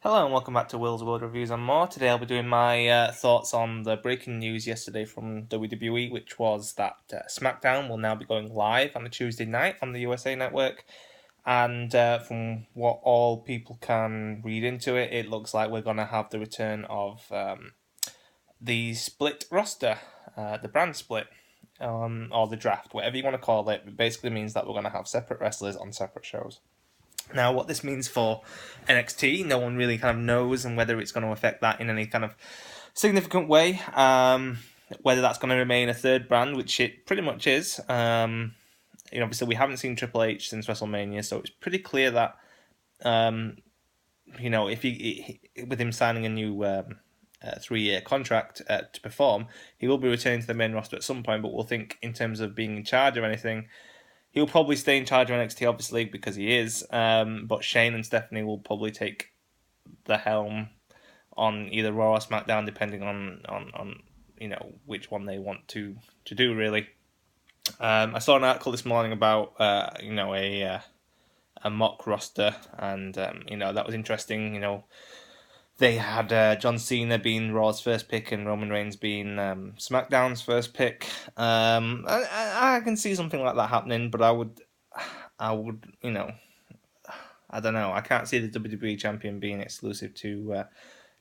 Hello and welcome back to Will's World Reviews and More. Today I'll be doing my thoughts on the breaking news yesterday from WWE, which was that SmackDown will now be going live on a Tuesday night on the USA Network. And from what all people can read into it, it looks like we're going to have the return of the split roster, the brand split, or the draft, whatever you want to call it. It basically means that we're going to have separate wrestlers on separate shows. Now, what this means for NXT, no one really kind of knows, and whether it's going to affect that in any kind of significant way. Whether that's going to remain a third brand, which it pretty much is. Obviously, we haven't seen Triple H since WrestleMania, so it's pretty clear that, if he with him signing a new 3-year contract to perform, he will be returning to the main roster at some point. But we'll think in terms of being in charge of anything. He'll probably stay in charge of NXT, obviously, because he is. But Shane and Stephanie will probably take the helm on either Raw or SmackDown, depending on which one they want to do, really. I saw an article this morning about a mock roster, and that was interesting. They had John Cena being Raw's first pick and Roman Reigns being SmackDown's first pick. I can see something like that happening, but I would, I don't know. I can't see the WWE champion being exclusive to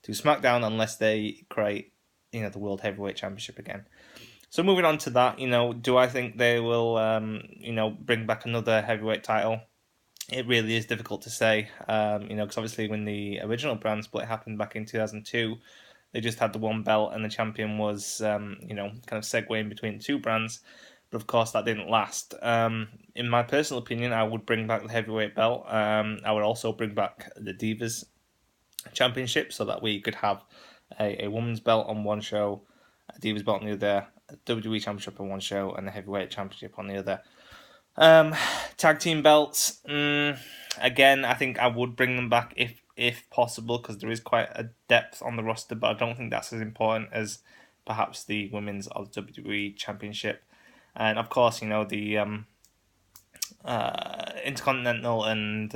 SmackDown unless they create, the World Heavyweight Championship again. So moving on to that, do I think they will, bring back another heavyweight title? It really is difficult to say, because obviously when the original brand split happened back in 2002, they just had the one belt and the champion was, kind of segueing between two brands. But of course that didn't last. In my personal opinion, I would bring back the heavyweight belt. I would also bring back the Divas Championship so that we could have a women's belt on one show, a Divas belt on the other, a WWE Championship on one show, and a heavyweight championship on the other. Tag team belts. Again, I think I would bring them back if possible, because there is quite a depth on the roster, but I don't think that's as important as perhaps the women's or the WWE Championship. And of course, the Intercontinental and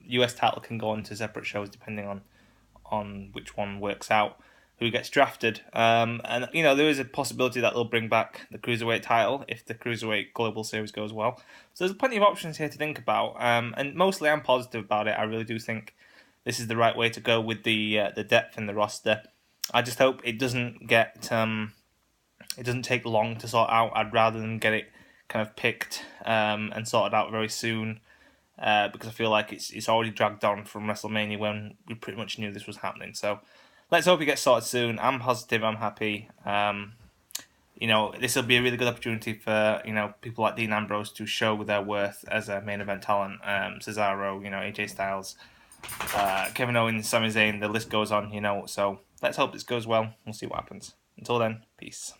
US title can go into separate shows depending on which one works out, who gets drafted. And there is a possibility that they'll bring back the Cruiserweight title if the Cruiserweight Global Series goes well. So there's plenty of options here to think about. And mostly I'm positive about it. I really do think this is the right way to go with the depth in the roster. I just hope it doesn't get it doesn't take long to sort out. I'd rather than get it kind of picked and sorted out very soon, because I feel like it's already dragged on from WrestleMania when we pretty much knew this was happening. So let's hope it gets sorted soon. I'm positive. I'm happy. This will be a really good opportunity for people like Dean Ambrose to show their worth as a main event talent. Cesaro, AJ Styles, Kevin Owens, Sami Zayn. The list goes on. So let's hope this goes well. We'll see what happens. Until then, peace.